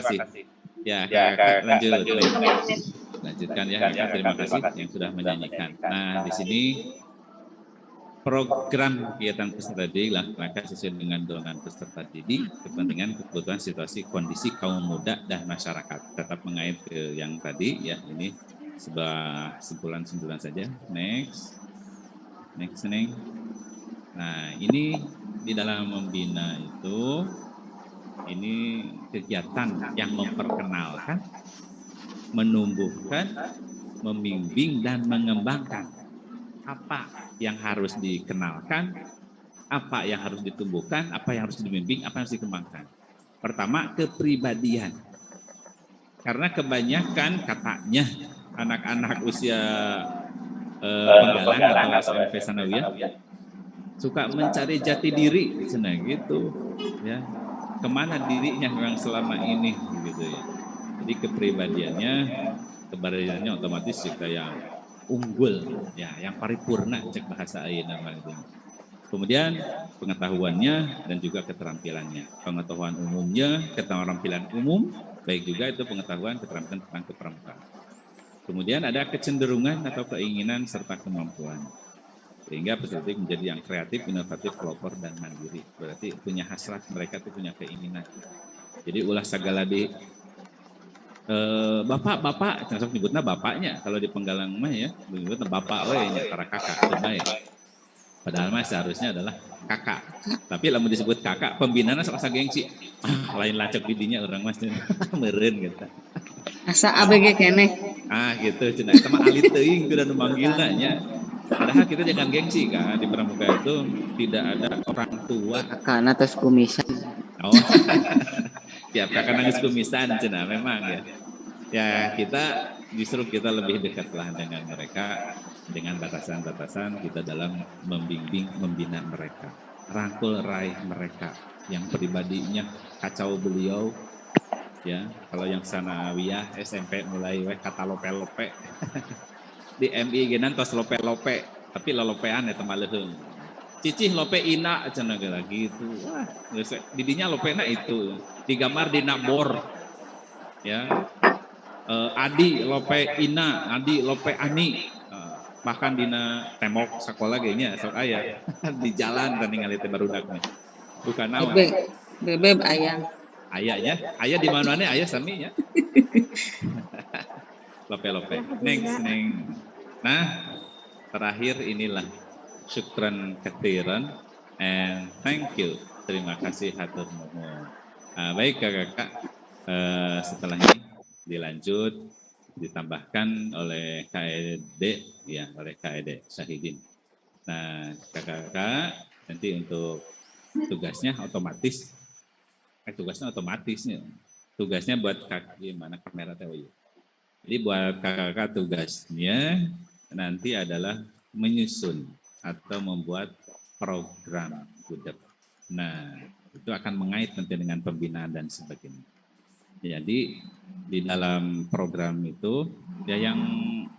kasih. Ya, kakak lanjut. Lanjutkan ya, kakak. Terima kasih yang sudah menyanyikan. Nah, di sini program kegiatan peserta didik lah, maka sesuai dengan dorongan peserta didik, kepentingan, kebutuhan, situasi, kondisi kaum muda dan masyarakat. Tetap mengait ke yang tadi ya, ini sebuah simpulan-simpulan saja. Next. Nah, ini di dalam membina itu, ini kegiatan yang memperkenalkan, menumbuhkan, membimbing, dan mengembangkan apa yang harus dikenalkan, apa yang harus ditumbuhkan, apa yang harus dibimbing, apa yang harus dikembangkan. Pertama, kepribadian. Karena kebanyakan katanya anak-anak usia penggalang atau SMP Sanawiyah suka mencari jati diri di sana gitu, ya. Kemana dirinya yang selama ini gitu ya. Jadi kepribadiannya otomatis juga yang unggul, ya, yang paripurna cek bahasa ayeuna mah gitu. Kemudian pengetahuannya dan juga keterampilannya. Pengetahuan umumnya, keterampilan umum, baik juga itu pengetahuan, keterampilan tentang kepramukaan. Kemudian ada kecenderungan atau keinginan serta kemampuan. Sehingga peserta menjadi yang kreatif, inovatif, pelopor, dan mandiri. Berarti punya hasrat, mereka itu punya keinginan. Jadi ulah segala di bapak, termasuk nyebutnya bapaknya. Kalau di Penggalang mah ya, nyebutnya bapak we nya tara kakak teu bae. Padahal mah seharusnya adalah kakak. Tapi lamun disebut kakak, pembinaannya sok asa gengsi. Lain lacak bidinya orang mas meureun gitu. Asa ABG keneh. Gitu cenah eta mah alit teuing kudu nu manggilna nya. Padahal kita jangan gengsi kan, di pramuka itu tidak ada orang tua. Kakakna tos kumisan. Oh. Tiap kakak nangis kumisan cenah memang ya. Ya kita lebih dekatlah dengan mereka dengan batasan-batasan kita dalam membimbing, membina mereka, rangkul raih mereka yang pribadinya kacau beliau ya. Kalau yang sanawiyah SMP mulai kata lope-lope di MI genan tos lope-lope tapi lolopean eta mah leuheung. Cicih lope ina cenah gitu. Wah, didinya lopena itu digambar dina bor ya. Adi lope ina, Adi lope ani, bahkan dina tembok sekolah kayaknya sok aya di jalan dan ningali teh barudak nih. Bukan naon. Bebeb ayang. Ayahnya, ayah di mana-mana ayah sami ya. Lope. Next. Nah, terakhir inilah syukran katiran and thank you. Terima kasih hatur nuhun. Baik kakak, setelah ini dilanjut ditambahkan oleh KED ya, oleh KED Syahidin. Nah, kakak nanti untuk tugasnya otomatis nih. Tugasnya buat kakak gimana kamera teh. Jadi buat kakak tugasnya nanti adalah menyusun atau membuat program gudeg. Nah, itu akan mengait nanti dengan pembinaan dan sebagainya. Jadi di dalam program itu ya yang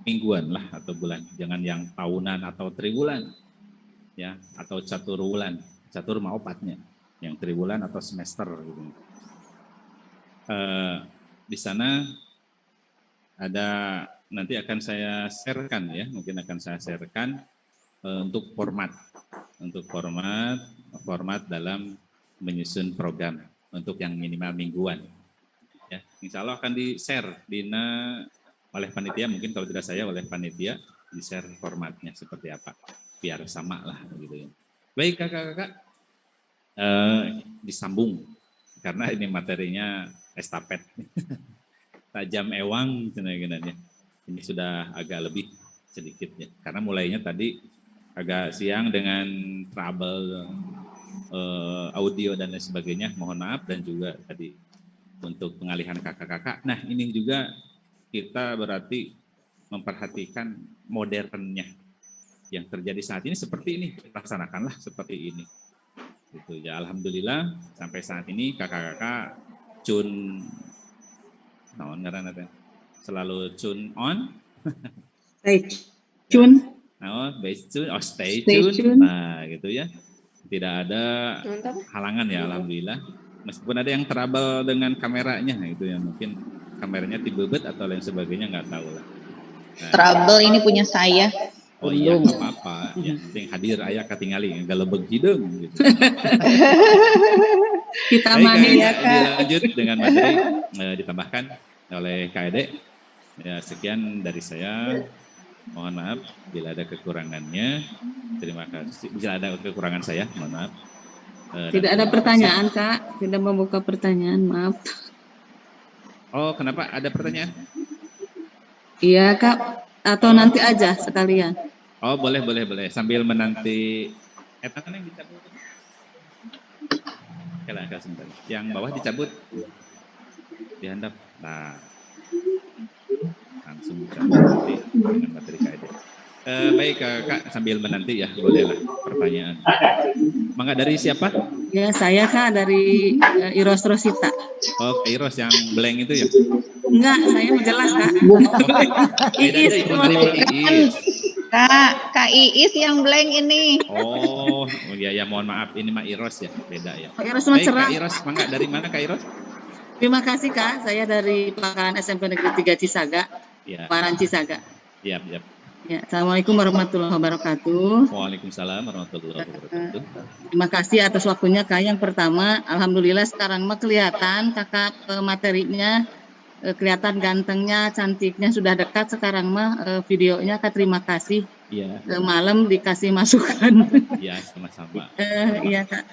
mingguan lah atau bulan, jangan yang tahunan atau triwulan ya, atau catur wulan, catur mah opatnya, yang triwulan atau semester gitu. Di sana ada nanti akan saya sharekan ya, mungkin akan saya sharekan untuk format dalam menyusun program untuk yang minimal mingguan. Ya, insya Allah akan di-share oleh panitia, mungkin kalau tidak saya oleh panitia di-share formatnya seperti apa, biar sama lah gitu ya. Baik kakak-kakak, disambung karena ini materinya estafet. Tajam ewang cenah-cenahnya. Ini sudah agak lebih sedikit ya, karena mulainya tadi agak siang dengan trouble audio dan lain sebagainya, mohon maaf, dan juga tadi untuk pengalihan kakak-kakak. Nah, ini juga kita berarti memperhatikan modernnya yang terjadi saat ini seperti ini, laksanakanlah seperti ini. Gitu ya, alhamdulillah sampai saat ini kakak-kakak selalu tune on. Stay tune. Stay tune. Nah, gitu ya. Tidak ada halangan ya, alhamdulillah. Meskipun ada yang trouble dengan kameranya, itu yang mungkin kameranya tibebet atau lain sebagainya, nggak tahu lah. Nah, Trouble ini punya saya. oh iya, nggak apa-apa. Yang penting hadir ayah katingali, galebeg hidung. Gitu. Kita Baik, mani ya, Kak, Kak. dilanjut dengan materi ditambahkan oleh Kak Ede. Ya, sekian dari saya. Mohon maaf bila ada kekurangannya. Terima kasih. Bila ada kekurangan saya, mohon maaf. Tidak ada pertanyaan, Kak. Tidak membuka pertanyaan, maaf. Oh, kenapa? Ada pertanyaan? Iya, Kak. Atau nanti aja sekalian. Oh, boleh. Sambil menanti. Tangan yang dicabut. Oke lah, sebentar. Yang bawah dicabut. Dihandap. Nah, langsung dicabut nanti dengan materi KID. Baik, Kak, sambil menanti ya, bolehlah pertanyaan. Mangga dari siapa? Ya, saya, Kak, dari Iros Rosita. Oh, Iros yang blank itu ya? Enggak, saya jelas, Kak. Beda Iis, itu Iis. Kak Iis yang blank ini. Oh ya, mohon maaf, ini mah Iros ya, beda ya. Kak Iros Baik, cerah. Kak Iros, mangga dari mana Kak Iros? Terima kasih, Kak. Saya dari Pangkalan SMP Negeri 3 Cisaga, Ya. Paran Cisaga. Iya. Ya, Assalamualaikum warahmatullahi wabarakatuh. Waalaikumsalam warahmatullahi wabarakatuh. Terima kasih atas waktunya, Kak. Yang pertama, alhamdulillah sekarang mah kelihatan Kakak materinya, kelihatan gantengnya, cantiknya, sudah dekat sekarang mah videonya, Kak. Terima kasih. Iya. Malam dikasih masukan. Iya, sama-sama. Iya, Kak.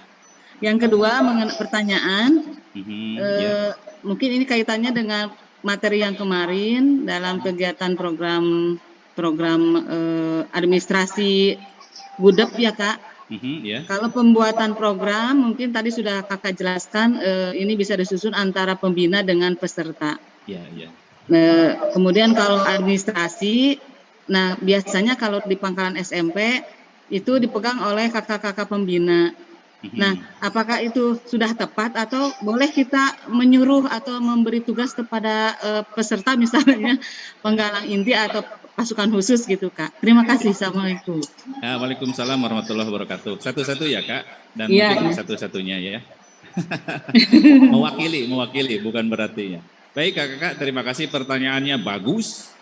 Yang kedua, mengenai pertanyaan, Ya. mungkin ini kaitannya dengan materi yang kemarin dalam kegiatan program administrasi Budep ya, Kak. Ya. Kalau pembuatan program mungkin tadi sudah Kakak jelaskan, ini bisa disusun antara pembina dengan peserta. Iya. Kemudian kalau administrasi, nah biasanya kalau di Pangkalan SMP itu dipegang oleh kakak-kakak pembina. Nah, apakah itu sudah tepat atau boleh kita menyuruh atau memberi tugas kepada peserta misalnya penggalang inti atau pasukan khusus gitu, Kak? Terima kasih. Assalamualaikum. Waalaikumsalam warahmatullahi wabarakatuh. Satu-satu ya, Kak, dan ya, mungkin satu-satunya ya. mewakili bukan berarti ya. Baik, Kakak, terima kasih, pertanyaannya bagus,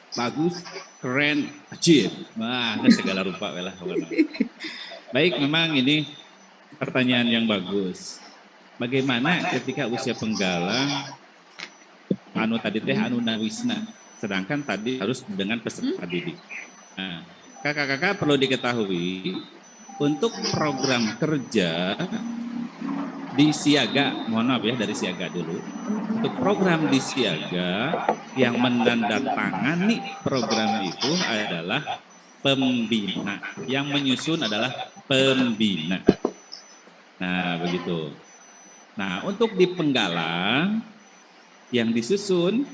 keren, ajib. Wah, segala rupa lah. Baik, memang ini pertanyaan yang bagus. Bagaimana ketika usia penggalang anu tadi teh anu nawisna, sedangkan tadi harus dengan peserta didik. Nah, kakak-kakak perlu diketahui untuk program kerja di siaga, mohon maaf ya dari siaga dulu. Untuk program di siaga yang menandatangani program itu adalah pembina, yang menyusun adalah pembina. Nah, begitu. Nah, untuk di penggalang yang disusun,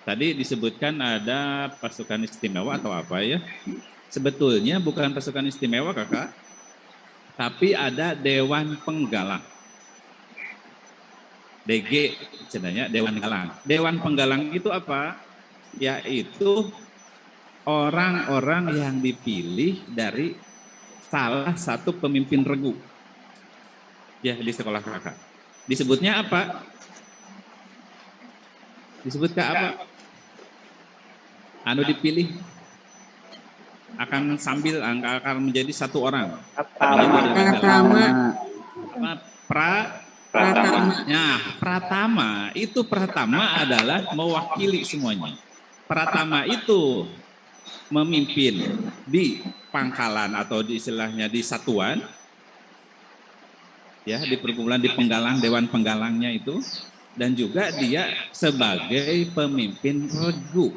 tadi disebutkan ada pasukan istimewa atau apa ya. Sebetulnya bukan pasukan istimewa, Kakak, tapi ada Dewan Penggalang. DG, sebenarnya Dewan Galang. Dewan Penggalang itu apa? Yaitu orang-orang yang dipilih dari salah satu pemimpin regu. Ya, di sekolah Kakak. Disebutnya apa? Disebutkan apa? Anu dipilih akan menjadi satu orang. Pratama itu adalah mewakili semuanya. Pratama itu memimpin di pangkalan atau di istilahnya di satuan, ya, di perkumpulan, di penggalang, dewan penggalangnya itu, dan juga dia sebagai pemimpin regu.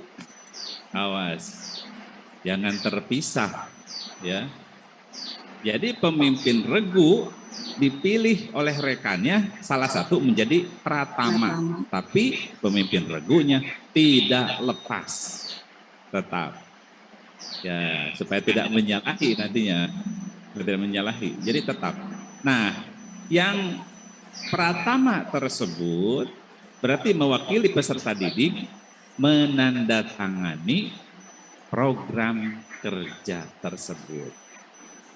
Awas, jangan terpisah, ya. Jadi pemimpin regu dipilih oleh rekannya salah satu menjadi pratama, tapi pemimpin regunya tidak lepas, tetap, ya, supaya tidak menyalahi nantinya, tidak menyalahi. Jadi tetap. Nah, yang pratama tersebut berarti mewakili peserta didik menandatangani program kerja tersebut.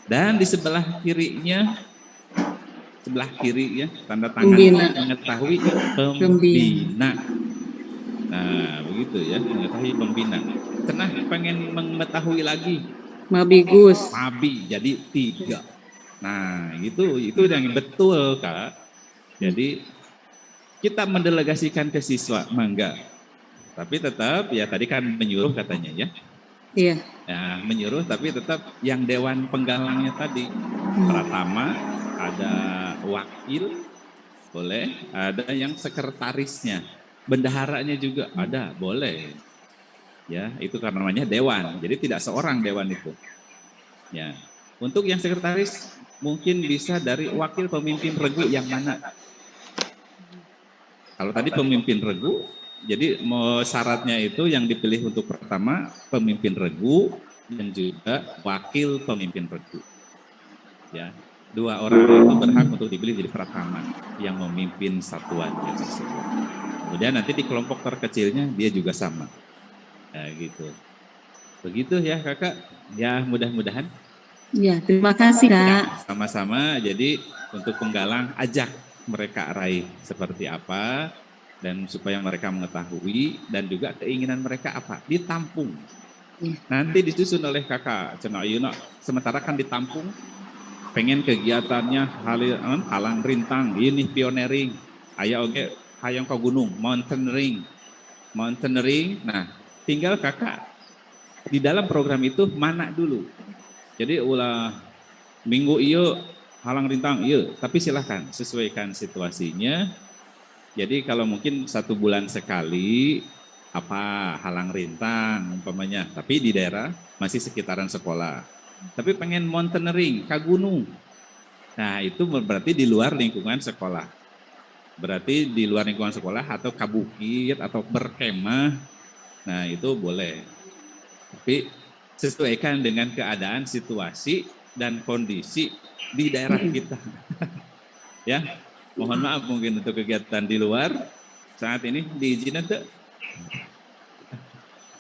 Dan di sebelah kirinya sebelah kiri ya, tanda tangan Pembina. mengetahui pembina. Nah, begitu ya, mengetahui pembina. Cenah pengen mengetahui lagi, Mabigus. Mabi jadi 3. Nah, itu yang betul, Kak. Jadi kita mendelegasikan ke siswa, mangga. Tapi tetap ya tadi kan menyuruh katanya ya. Iya. Ya, menyuruh tapi tetap yang dewan penggalangnya tadi. Pratama, ada wakil, boleh, ada yang sekretarisnya. Bendaharanya juga ada, boleh. Ya, itu karena namanya dewan. Jadi tidak seorang dewan itu. Ya. Untuk yang sekretaris mungkin bisa dari wakil pemimpin regu yang mana? Kalau tadi pemimpin regu, jadi mau syaratnya itu yang dipilih untuk pertama pemimpin regu dan juga wakil pemimpin regu. Ya, 2 orang itu berhak untuk dipilih jadi pratama yang memimpin satuannya tersebut. Kemudian nanti di kelompok terkecilnya dia juga sama. Ya, gitu. Begitu ya Kakak. Ya mudah-mudahan. Ya, terima kasih Kak. Ya, sama-sama. Jadi untuk penggalang ajak mereka raih seperti apa dan supaya mereka mengetahui dan juga keinginan mereka apa ditampung. Nanti disusun oleh kakak Cenah Ayeuna, sementara kan ditampung pengen kegiatannya halang rintang ini pioneering aya oke hayang ke gunung mountaineering. Nah tinggal kakak di dalam program itu mana dulu. Jadi ulah minggu iya halang rintang iya, tapi silahkan sesuaikan situasinya. Jadi kalau mungkin 1 bulan sekali apa halang rintang umpamanya, tapi di daerah masih sekitaran sekolah. Tapi pengen mountaineering ke gunung. Nah, itu berarti di luar lingkungan sekolah. Berarti di luar lingkungan sekolah atau ke bukit atau berkemah. Nah, itu boleh. Tapi sesuaikan dengan keadaan, situasi dan kondisi di daerah kita. Ya. Mohon maaf mungkin untuk kegiatan di luar saat ini diizinkan tuh?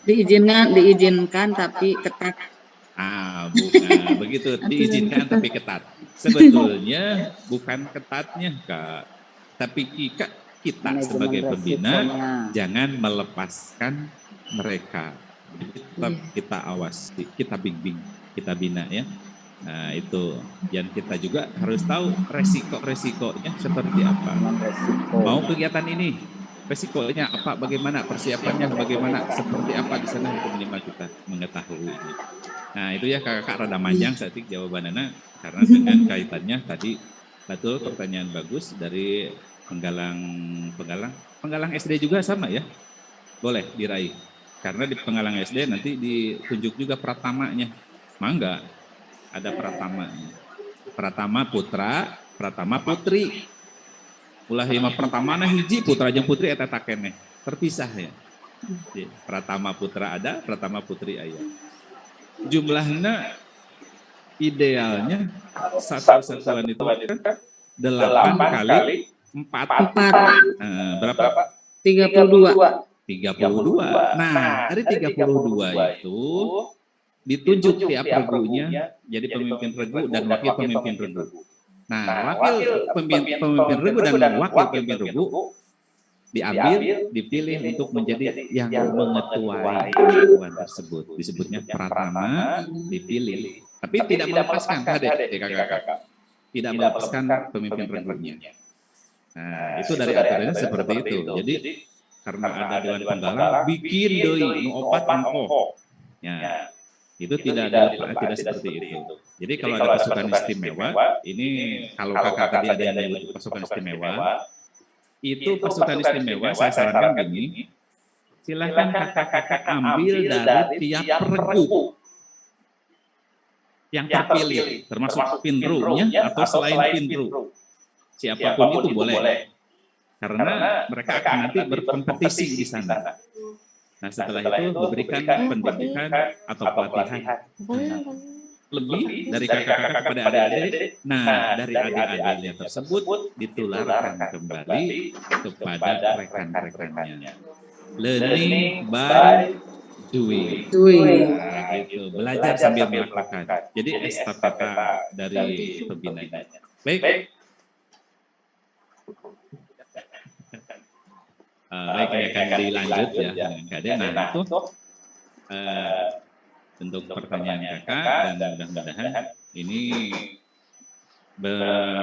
Diizinkan tapi ketat. Bukan begitu, diizinkan tapi ketat. Sebetulnya bukan ketatnya Kak, tapi kita sebagai pembina jangan melepaskan mereka. Tetap kita awasi, kita bimbing, kita bina ya. Nah itu, yang kita juga harus tahu resiko-resikonya seperti apa. Mau kegiatan ini, resikonya apa, bagaimana, persiapannya bagaimana, seperti apa di sana itu minimal kita mengetahui. Nah itu ya kakak rada manjang satik jawabannya, karena dengan kaitannya tadi betul pertanyaan bagus dari penggalang SD juga sama ya, boleh diraih. Karena di penggalang SD nanti ditunjuk juga pratamanya, mangga. Ada pratamanya. Pratama putra, pratama putri. Ulah lima pratama nah hiji putra jeung putri eta takene. Terpisah ya. Jadi, pratama putra ada, pratama putri aya. Jumlahnya idealnya satu satuan itu kan 8 kali 4. Berapa? 32. Nah, dari 32 itu ditunjuk tiap regunya jadi pemimpin regu dan wakil pemimpin regu. Nah, wakil pemimpin regu dan wakil pemimpin regu diambil, dipilih untuk menjadi yang mengetuai satuan tersebut. Disebutnya pratama, dipilih. Tapi tidak melepaskan kakak. Tidak melepaskan pemimpin regunya. Nah, itu dari aturannya seperti itu. Jadi karena ada dewan penggalang, bikin deui nu opat angkoh. Ya. Itu tidak seperti itu. Jadi kalau ada pasukan istimewa, ini kalau kakak tadi ada yang menyebut pasukan istimewa, itu pasukan istimewa saya sarankan begini, silahkan kakak-kakak ambil dari tiap regu yang terpilih, termasuk pinrunya atau selain pinru. Siapapun itu boleh, karena mereka akan nanti berkompetisi di sana. Nah setelah itu diberikan pendidikan atau pelatihan lebih dari kakak-kakak kepada adik-adik. Nah dari adik-adiknya tersebut ditularkan kembali kepada rekan-rekannya. Learning by doing. Nah, gitu. Belajar sambil melakukan. Jadi estafeta dari pembinanya. Baik. Baik, ini akan dilanjut ya dengan Kak Den. Nah, itu untuk pertanyaan kakak dan mudah-mudahan ini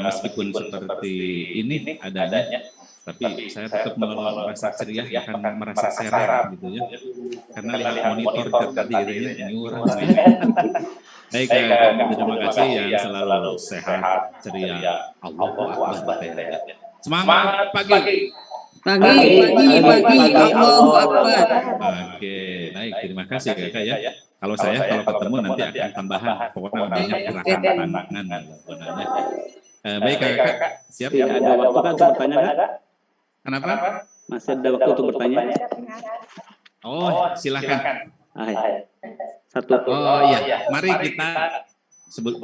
meskipun seperti ini adanya, tapi saya tetap merasa ceria, akan merasa serem gitu ya, karena lihat monitor tadi gitu ya, nyurang. Baik, terima kasih yang selalu sehat, ceria. Allahu Akbar. Semangat pagi. Pagi, Allahu Akbar. Oke, baik, terima kasih kakak ya. Kalau ketemu nanti akan tambahan, pokoknya banyak gerakan tangan. Baik kakak, siap? Ya, ada waktu kan untuk bertanya kak? Kenapa? Masih ada waktu untuk bertanya? Oh, silakan. Satu. Oh iya, mari kita sebut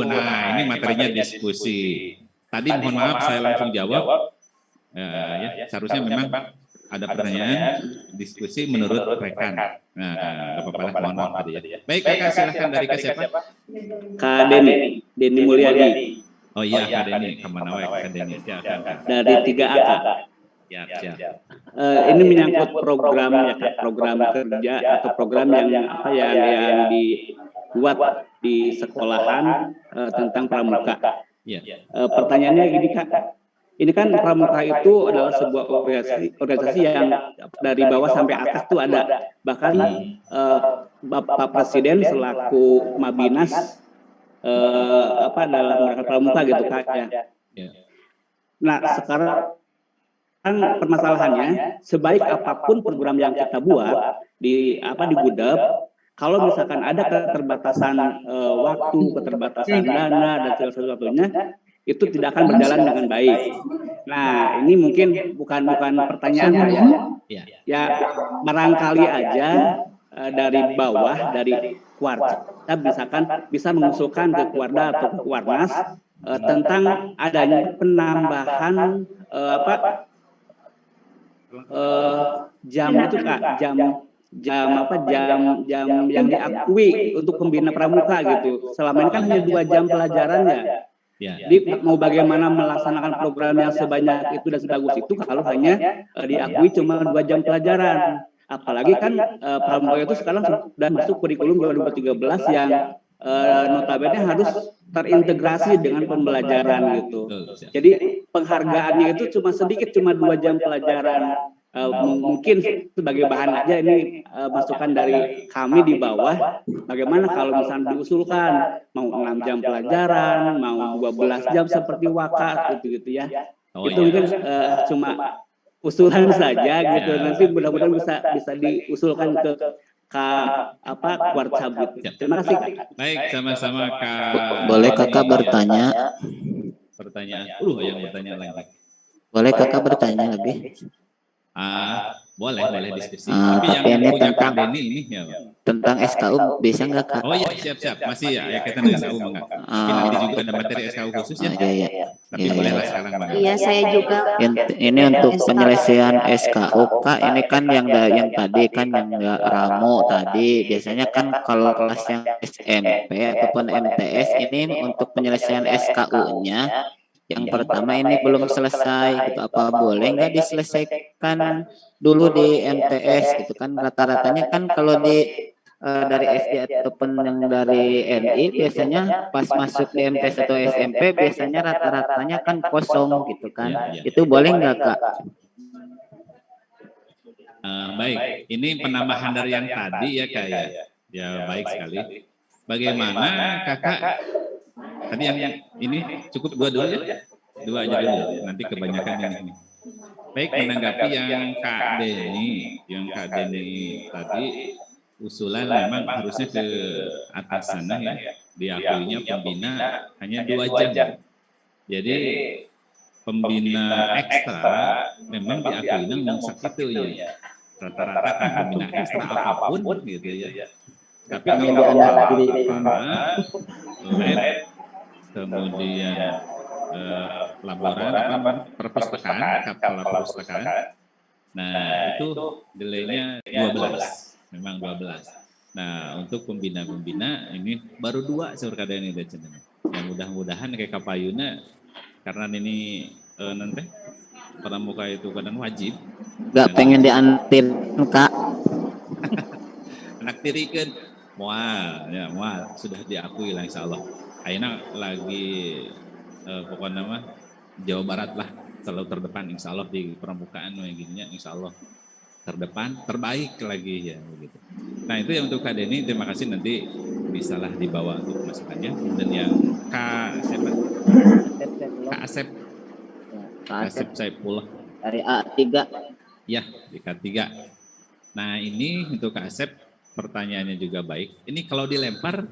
Nah, ini materinya diskusi. Tadi mohon maaf saya langsung jawab. Ya, seharusnya memang ada pertanyaan diskusi menurut rekan. Nah, nggak apa-apa lah, mohon maaf tadi ya. Baik kakak, silakan dari Kak siapa? Kak Denny Mulyadi. Oh iya, Kak Denny, Kamanawai, Kak Denny. Silakan. Dari 3A Kak. Siap. Ini menyangkut program ya Kak, program kerja atau program yang dibuat di sekolahan tentang pramuka. Iya. Pertanyaannya gini Kak, ini kan pramuka itu adalah sebuah organisasi yang dari bawah sampai atas tuh ada. Bahkan Bapak Presiden selaku Mabinas dalam pramuka gitu Kak ya. Nah sekarang permasalahannya, sebaik apapun program yang kita buat di Budep, kalau misalkan ada keterbatasan waktu, keterbatasan dana dan segala sesuatunya, itu tidak akan berjalan dengan baik. Nah, ini mungkin bukan pertanyaan ya barangkali aja dari bawah, dari Kuarda, kita bisa mengusulkan ke Kuarda atau ke Kuarnas tentang adanya penambahan jam itu Kak, jam yang diakui untuk pembina pramuka gitu. Selama ini kan hanya 2 jam pelajarannya. Jadi mau bagaimana melaksanakan program yang sebanyak itu dan sebagus itu kalau hanya diakui cuma 2 jam pelajaran. Apalagi kan pramuka itu sekarang sudah masuk kurikulum 2013 yang notabene harus terintegrasi dengan pembelajaran gitu. Jadi penghargaannya itu cuma sedikit, cuma 2 jam pelajaran. Mungkin sebagai bahan aja ini masukan dari kami di bawah. Bagaimana kalau misalnya diusulkan mau 6 jam pelajaran, mau 12 jam seperti wakat gitu ya. Itu mungkin cuma usulan saja gitu. Nanti mudah-mudahan bisa diusulkan ke Kuarda. Terima kasih Kak. Baik, sama-sama Kak. Boleh kakak bertanya? Pertanyaan. Yang bertanya lagi. Boleh kakak bertanya lagi? Boleh diskusi. Tapi yang ini punya tentang Kak Denny ini ya. Tentang SKU bisa nggak kak? Oh iya, siap. Masih ya kita SKU enggak. Mungkin nanti juga ada materi SKU khusus ya. Iya. Tapi bolehlah sekarang Bang. Iya, saya juga. Ini untuk penyelesaian SKU kak, ini kan yang tadi kan yang Ramo tadi, biasanya kan kalau kelas yang SMP ataupun MTS ini untuk penyelesaian SKU-nya yang pertama ini belum selesai gitu, apa boleh nggak diselesaikan dulu di MTS gitu kan? Rata-ratanya kan kalau dari SD ataupun yang dari NI biasanya pas masuk di MTS atau SMP biasanya rata-ratanya kan kosong gitu kan. Itu boleh nggak kak? Baik, ini penambahan dari yang tadi ya Kak ya. Ya baik sekali. Bagaimana kakak tadi yang ini cukup dua ya? 2 aja dulu, nanti kebanyakan ini. Baik, menanggapi yang Kak Denny tadi, usulan memang harusnya ke atas sana ya, diakuinya pembina hanya 2 jam. Jadi pembina ekstra memang diakuinya ngomsak itu ya. Rata-rata kan pembina ekstra apapun gitu ya. Tapi kalau lab, kemudian laboran perpustakaan, kapal perpustakaan. Nah, itu delaynya 12, memang 12. Nah, untuk pembina-pembina ini baru 2 surkada ini. Ya mudah-mudahan kayak Kapayuna, karena ini nanti pramuka itu kadang wajib. Gak pengen diantir Kak. Anak tirikan mual sudah diakui lah insya Allah. Aina lagi pokoknya mah Jawa Barat lah selalu terdepan insya Allah di pramukaan begininya insya Allah terdepan terbaik lagi ya begitu. Nah itu yang untuk Kak Denny, terima kasih, nanti bisalah dibawa untuk masukannya. Dan yang Kak siapa? Kak Asep. Kak Asep Saipullah Dari A3. ya di K3. Nah ini untuk Kak Asep, pertanyaannya juga baik. Ini kalau dilempar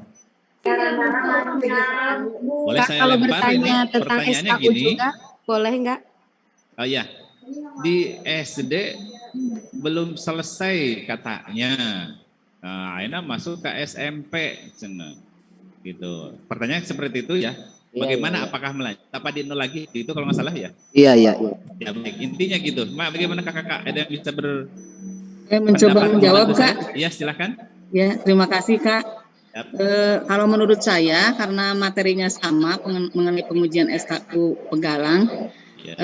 boleh Kak, saya kalau lempar bertanya ini tentang pertanyaannya SKU gini. juga, boleh nggak? Oh ya, di SD belum selesai katanya. Nah, Aina masuk ke SMP, cina. Gitu. Pertanyaan seperti itu ya. Bagaimana? Apakah melanjut? Apa di nol lagi? Itu kalau nggak salah ya. Iya. Ya baik. Intinya gitu. Bagaimana kakak? Ada yang bisa Saya mencoba menjawab, Kak. Iya, silakan. Ya, terima kasih, Kak. Yap. Kalau menurut saya, karena materinya sama mengenai pengujian SKU Pegalang, Ya.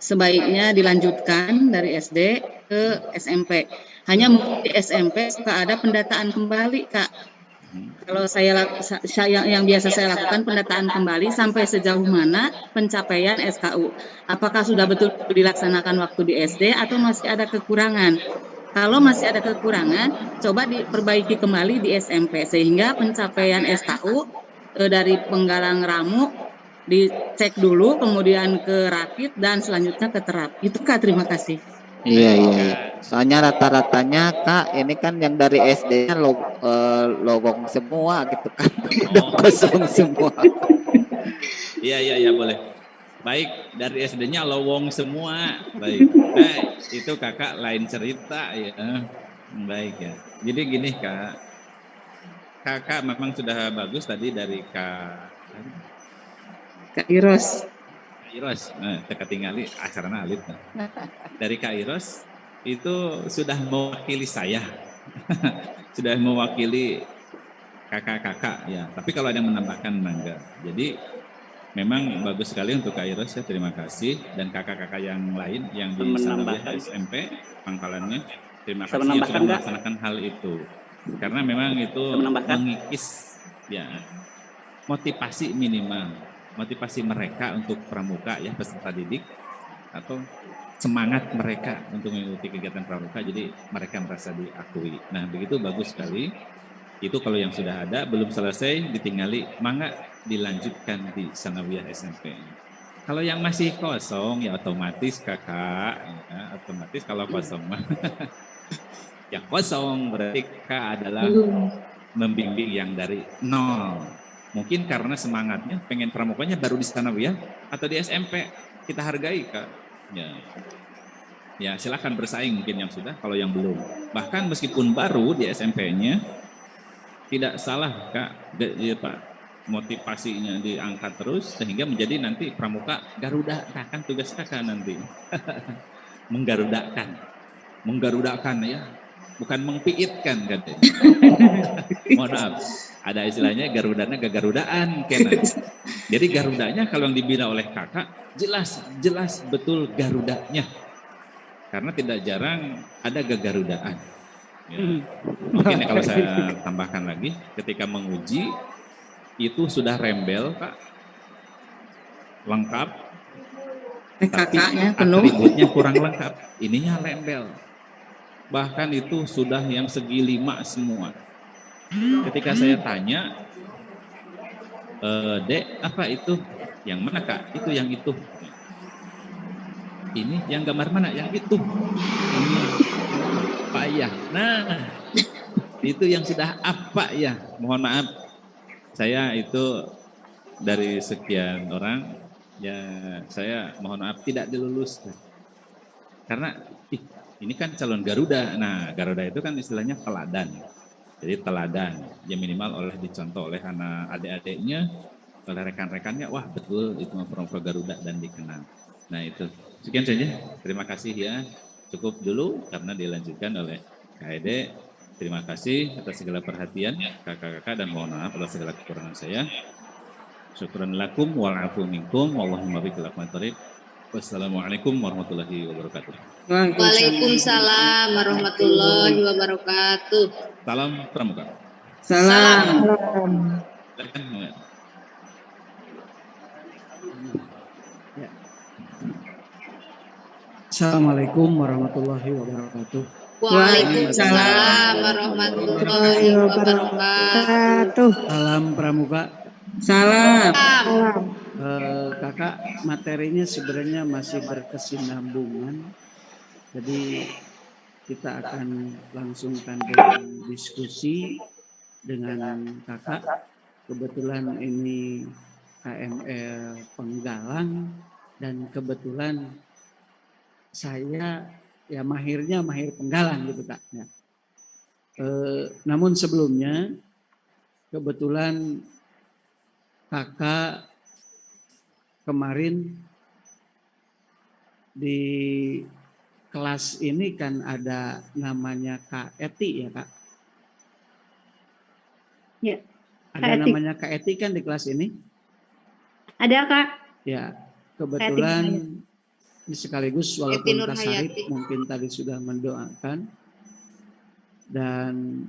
sebaiknya dilanjutkan dari SD ke SMP. Hanya mungkin di SMP suka ada pendataan kembali, Kak. Kalau saya yang biasa saya lakukan pendataan kembali sampai sejauh mana pencapaian SKU. Apakah sudah betul dilaksanakan waktu di SD atau masih ada kekurangan? Kalau masih ada kekurangan, coba diperbaiki kembali di SMP sehingga pencapaian SKU dari penggalang ramu dicek dulu, kemudian ke rakit dan selanjutnya ke terap. Itu Kak, terima kasih. Iya. Soalnya rata-ratanya Kak, ini kan yang dari SD-nya logong semua gitu kan. Udah kosong semua. Iya boleh. Baik, dari SD-nya lowong semua. Baik. Nah, itu kakak lain cerita ya. Baik ya. Jadi gini Kak. Kakak memang sudah bagus tadi dari Kak Iros. Teka tinggali asarana alit. Dari Kak Iros itu sudah mewakili saya. Sudah mewakili kakak-kakak ya. Tapi kalau ada yang menambahkan mangga. Jadi memang bagus sekali untuk Kak Iros ya, terima kasih, dan kakak-kakak yang lain yang di Sanawiyah SMP Pangkalannya, terima kasih yang sudah melaksanakan hal itu, karena memang itu mengikis ya motivasi minimal, motivasi mereka untuk pramuka ya, peserta didik, atau semangat mereka untuk mengikuti kegiatan pramuka, jadi mereka merasa diakui. Nah begitu bagus sekali. Itu kalau yang sudah ada, belum selesai, ditinggali, mangga dilanjutkan di Sanawiyah SMP. Kalau yang masih kosong, ya otomatis kakak, ya, otomatis kalau kosong mah, ya kosong, berarti kakak adalah membimbing yang dari nol. Mungkin karena semangatnya, pengen pramukanya baru di Sanawiyah atau di SMP, kita hargai kak. Ya silakan bersaing mungkin yang sudah, kalau yang belum. Bahkan meskipun baru di SMP-nya, tidak salah Kak, ya, Pak, motivasinya diangkat terus sehingga menjadi nanti pramuka Garuda. Nah, kan tugas kakak nanti menggarudakan ya, bukan mengpiitkan kan. Mohon maaf, ada istilahnya garudanya gagarudaan kena. Jadi garudanya kalau yang dibina oleh kakak jelas betul garudanya, karena tidak jarang ada gagarudaan. Ya. Mungkin ya kalau saya tambahkan lagi, ketika menguji itu sudah rembel Kak, lengkap, tapi atributnya kurang lengkap, ininya rembel, bahkan itu sudah yang segi 5 semua. Ketika saya tanya, Dek apa itu, yang mana Kak? Itu yang itu. Ini yang gambar mana? Yang itu. Ini payah. Nah, itu yang sudah apa ya? Mohon maaf, saya itu dari sekian orang, ya saya mohon maaf tidak diluluskan. Karena ini kan calon Garuda. Nah, Garuda itu kan istilahnya teladan. Jadi teladan, ya minimal oleh dicontoh oleh anak adik-adiknya, oleh rekan-rekannya, wah betul itu pramuka Garuda dan dikenal. Nah itu, sekian saja. Terima kasih ya. Cukup dulu karena dilanjutkan oleh KED. Terima kasih atas segala perhatian kakak-kakak dan mohon maaf atas segala kekurangan saya. Syukran lakum wal afu minkum wallahumma biqil aqmatarib. Wassalamualaikum warahmatullahi wabarakatuh. Waalaikumsalam warahmatullahi wabarakatuh. Salam Pramuka. Salam. Silakan, Muhammad. Assalamualaikum warahmatullahi wabarakatuh. Waalaikumsalam warahmatullahi wabarakatuh. Salam Pramuka. Salam. Kakak, materinya sebenarnya masih berkesinambungan. Jadi kita akan langsungkan dengan diskusi dengan kakak. Kebetulan ini KML Penggalang dan kebetulan saya ya mahir Penggalang gitu Kak. Ya. Namun sebelumnya kebetulan kakak kemarin di kelas ini kan ada namanya Kak Eti ya Kak? Ya. Ada namanya Kak Eti kan di kelas ini? Ada Kak. Ya, kebetulan ini sekaligus walaupun Kak Sarip mungkin tadi sudah mendoakan dan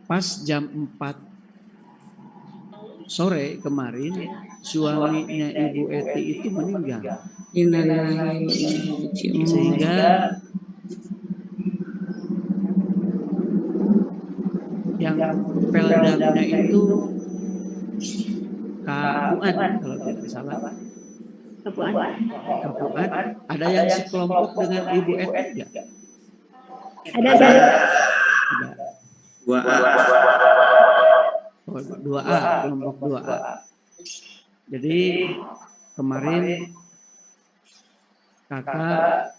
pas jam 4 sore kemarin suaminya Ibu Eti itu meninggal. Sehingga yang peldamnya itu Kak Fuad kalau tidak salah. Kak Fuad. Ada yang sekelompok dengan Ibu Eti enggak? Ada. 2A, kelompok 2A. Jadi kemarin kakak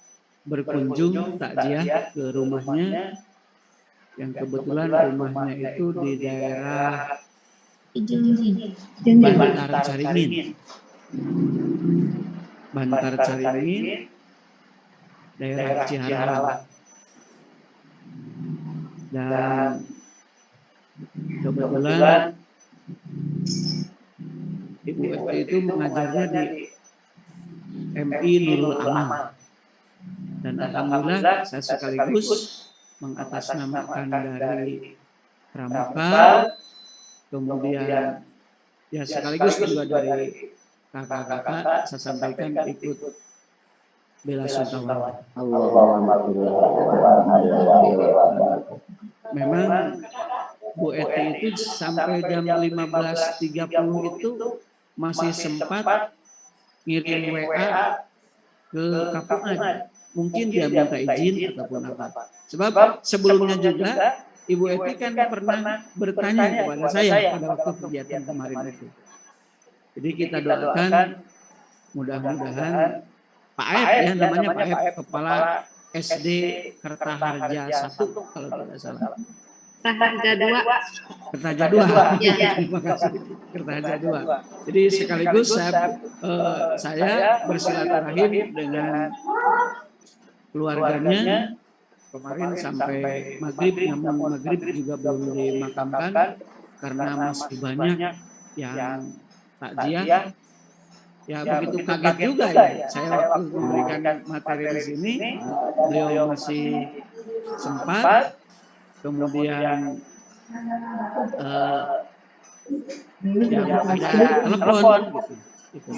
berkunjung takziah ke rumahnya yang kebetulan rumahnya itu di daerah Bantar Caringin, daerah Ciharang. Dan kebetulan Ibu Eti itu mengajarnya di MI Nurul Amal. Dan alhamdulillah saya sekaligus mengatasnamakan dari Pramuka, kemudian ya sekaligus juga dari kakak-kakak saya sampaikan ikut bela sungkawa. Memang Bu Eti itu sampai jam 15.30 itu masih sempat ngirim WA ke Kapuan. Mungkin dia minta izin ataupun apa. Sebab sebelumnya juga Ibu Eti kan pernah bertanya kepada saya pada waktu kegiatan kemarin itu. Jadi kita doakan mudah-mudahan Pak Aep ya namanya Pak Aep, Kepala SD Kertaharja 1 kalau tidak salah. Kertaharja 2. Ya. Terima kasih. Kertaharja 2. Jadi sekaligus saya bersilaturahim dengan keluarganya kemarin sampai maghrib, namun maghrib juga belum dimakamkan karena masih banyak yang takziah. Ya begitu kaget juga ya. Saya waktu memberikan materi di sini, beliau masih sempat, kemudian ada telepon gitu.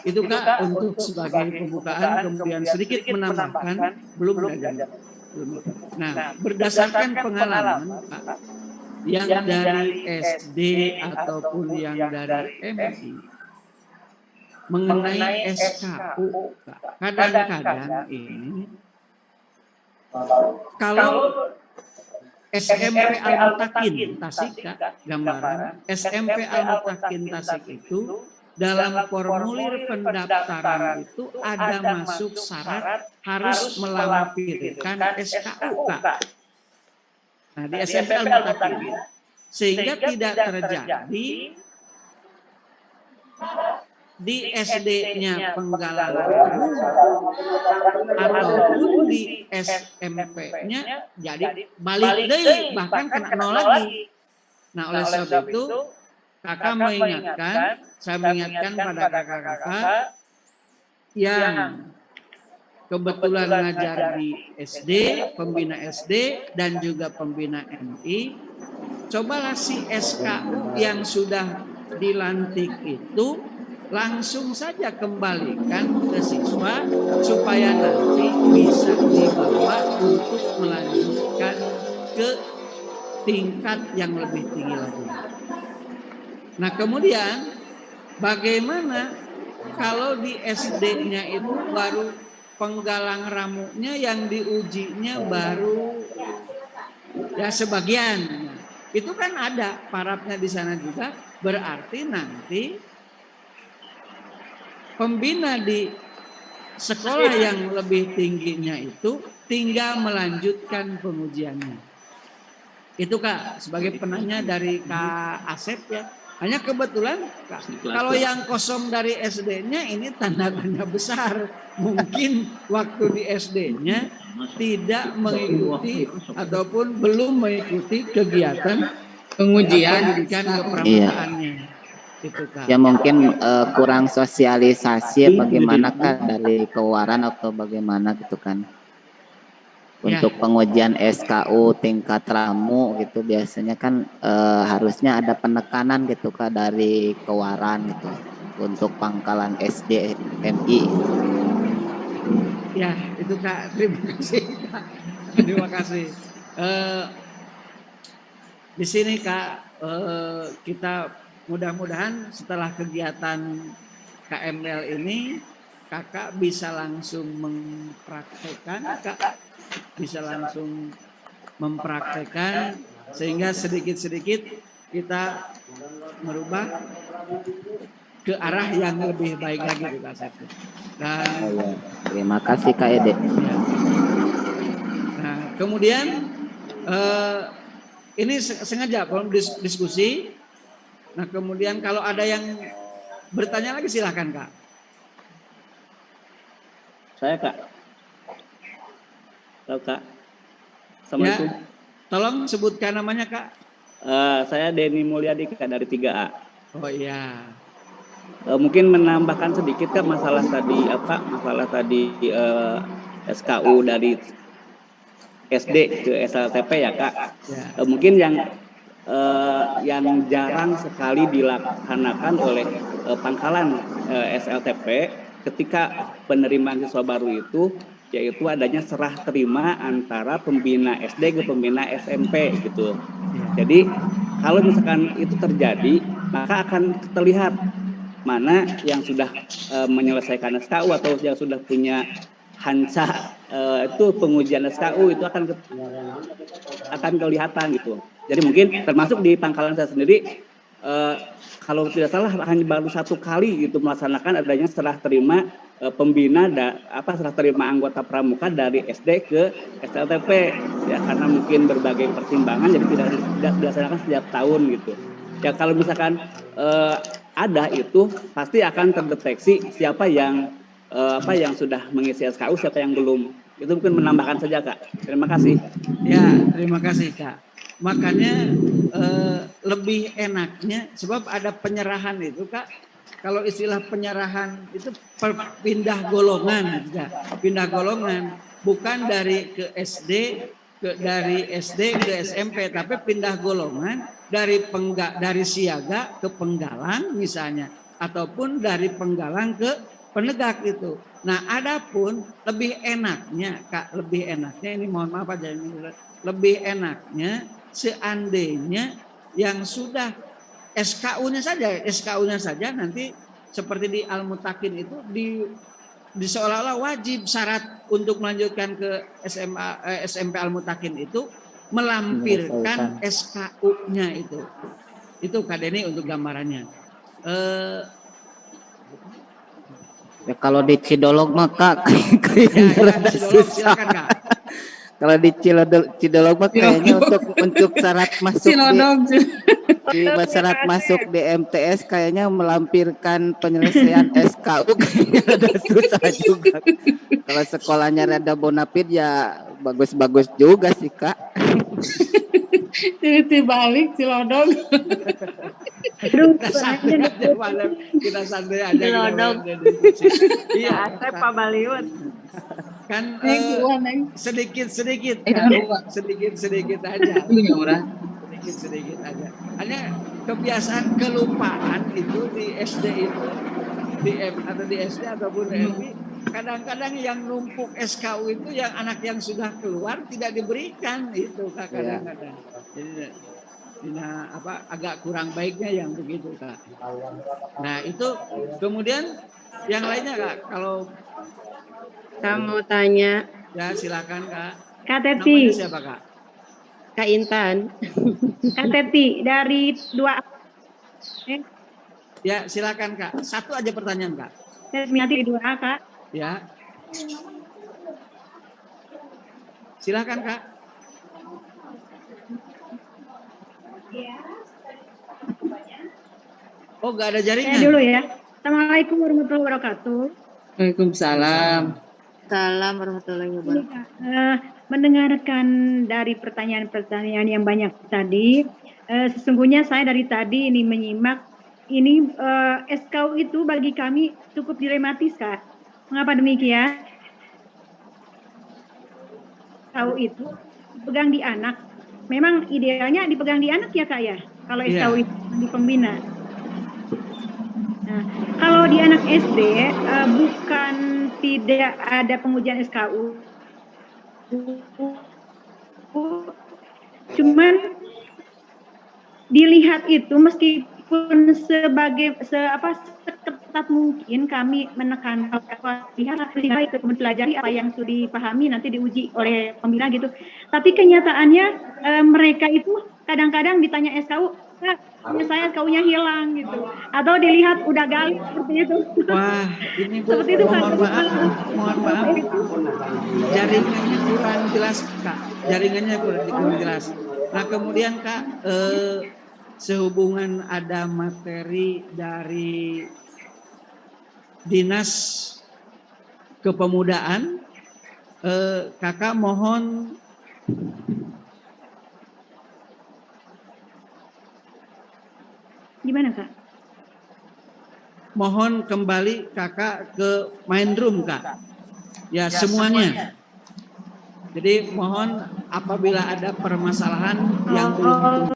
Itu Kak untuk sebagai pembukaan, kemudian sedikit menambahkan belum ada. Nah, berdasarkan pengalaman Pak, yang dari SD ataupun yang dari MI mengenai SKU, kadang-kadang ini kalau SMP Al-Mutakin Tasik, gambaran SMP Al-Mutakin Tasik itu dalam formulir pendaftaran itu ada masuk syarat harus melampirkan SKU, Kak. Nah, di SMP Al-Mutakin. Sehingga tidak terjadi di SD-nya Penggalang ataupun di SMP-nya jadi balik deui bahkan kena 0 lagi. Nah, oleh sebab itu kakak mengingatkan, saya mengingatkan pada kakak-kakak yang kebetulan ngajar di SD, pembina SD dan juga pembina MI, cobalah si SKU yang sudah dilantik itu langsung saja kembalikan ke siswa supaya nanti bisa dibawa untuk melanjutkan ke tingkat yang lebih tinggi lagi. Nah kemudian bagaimana kalau di SD-nya itu baru penggalang ramuknya yang diujinya baru ya sebagian. Itu kan ada parapnya di sana juga, berarti nanti pembina di sekolah yang lebih tingginya itu tinggal melanjutkan pengujiannya. Itu Kak, sebagai penanya dari Kak Asep ya. Hanya kebetulan Kak, kalau yang kosong dari SD-nya ini tanda-tanda besar. Mungkin waktu di SD-nya tidak mengikuti ataupun belum mengikuti kegiatan Pengujian. pendidikan kepramukaannya. Itu Kak. Ya mungkin kurang sosialisasi bagaimana Kak dari kewaran atau bagaimana gitu kan. Untuk pengujian SKU tingkat ramu gitu biasanya kan harusnya ada penekanan gitu Kak dari kewaran gitu untuk pangkalan SD MI. Ya itu Kak, terima kasih Kak. Terima kasih. Di sini Kak kita mudah-mudahan setelah kegiatan KML ini Kakak bisa langsung mempraktekkan Kak. Bisa langsung mempraktekkan sehingga sedikit-sedikit kita merubah ke arah yang lebih baik lagi Kak Asep. Dan terima kasih Kak Ede. Ya. Nah, kemudian ini sengaja kalau diskusi. Nah, kemudian kalau ada yang bertanya lagi silahkan Kak. Saya Kak. Halo Kak. Assalamualaikum. Ya, tolong sebutkan namanya Kak. Saya Denny Mulyadi Kak dari 3A. Oh iya. Mungkin menambahkan sedikit Kak masalah tadi SKU dari SD ke SLTP ya Kak. Ya. Mungkin yang jarang sekali dilaksanakan oleh pangkalan SLTP ketika penerimaan siswa baru itu yaitu adanya serah terima antara pembina SD ke pembina SMP gitu. Jadi kalau misalkan itu terjadi, maka akan terlihat mana yang sudah menyelesaikan SKU atau yang sudah punya hansa itu pengujian SKU itu akan kelihatan gitu. Jadi mungkin termasuk di pangkalan saya sendiri kalau tidak salah hanya baru 1 kali gitu melaksanakan adanya serah terima serah terima anggota pramuka dari SD ke SLTP ya karena mungkin berbagai pertimbangan jadi tidak dilaksanakan setiap tahun gitu. Ya kalau misalkan ada itu pasti akan terdeteksi siapa yang sudah mengisi SKU, siapa yang belum. Itu mungkin menambahkan saja Kak. Terima kasih. Ya, terima kasih Kak. Makanya lebih enaknya sebab ada penyerahan itu Kak. Kalau istilah penyerahan itu pindah golongan gitu ya. Pindah golongan bukan dari ke SD dari SD ke SMP tapi pindah golongan dari siaga ke penggalang misalnya ataupun dari penggalang ke penegak itu. Nah, adapun lebih enaknya Kak, ini mohon maaf aja ini lebih enaknya seandainya yang sudah SKU-nya saja nanti seperti di Al-Mutakin itu di seolah-olah wajib syarat untuk melanjutkan ke SMP Al-Mutakin itu melampirkan SKU-nya itu. Itu Kak Denny untuk gambarannya. Ya kalau di Cidolog mah Kak Silakan Kak. Kalau di Cidolog mah kayaknya untuk syarat masuk di syarat masuk di MTS kayaknya melampirkan penyelesaian SKU kayaknya ada susah juga. Kalau sekolahnya rada bonafit ya bagus-bagus juga sih Kak. Tiba-tiba balik Cilodong. Kita santai aja malam, kita santai aja. Cilodong. Iya, Saya Pak Baliut. kan Neng. sedikit-sedikit aja. Sedikit aja. Hanya kebiasaan kelupaan itu di SD itu, di atau di SD ataupun di MI, kadang-kadang yang numpuk SKU itu yang anak yang sudah keluar tidak diberikan itu kadang-kadang. Jadi agak kurang baiknya yang begitu Kak. Nah itu kemudian yang lainnya Kak, kalau Kamu tanya. ya silakan Kak. Kak Teti. Namanya siapa Kak? Kak Intan. Kak Teti dari 2. Ya silakan Kak. Satu aja pertanyaan Kak. Nanti 2A Kak. Ya. Silakan Kak. Oh nggak ada jaringan. Saya dulu ya. Assalamualaikum warahmatullahi wabarakatuh. Waalaikumsalam. Salam warahmatullahi wabarakatuh. Mendengarkan dari pertanyaan-pertanyaan yang banyak tadi, sesungguhnya saya dari tadi ini menyimak, ini SKU itu bagi kami cukup dilematis Kak. Mengapa demikian? SKU itu dipegang di anak. Memang idealnya dipegang di anak ya Kak ya, kalau SKU itu di pembina. Nah, kalau di anak SD bukan tidak ada pengujian SKU, cuman dilihat itu meskipun seketat mungkin kami menekan lihat itu mempelajari apa yang sudah dipahami nanti diuji oleh pembina gitu. Tapi kenyataannya mereka itu kadang-kadang ditanya SKU, saya SKU-nya hilang gitu, atau dilihat udah gali seperti itu. Wah, ini Bu, Seperti itu, mohon maaf, jaringannya kurang jelas Kak, jaringannya kurang jelas. Nah kemudian Kak, sehubungan ada materi dari Dinas Kepemudaan, Kakak mohon Gimana Kak? mohon kembali Kakak ke main room Kak. Ya semuanya. Jadi mohon apabila ada permasalahan yang belum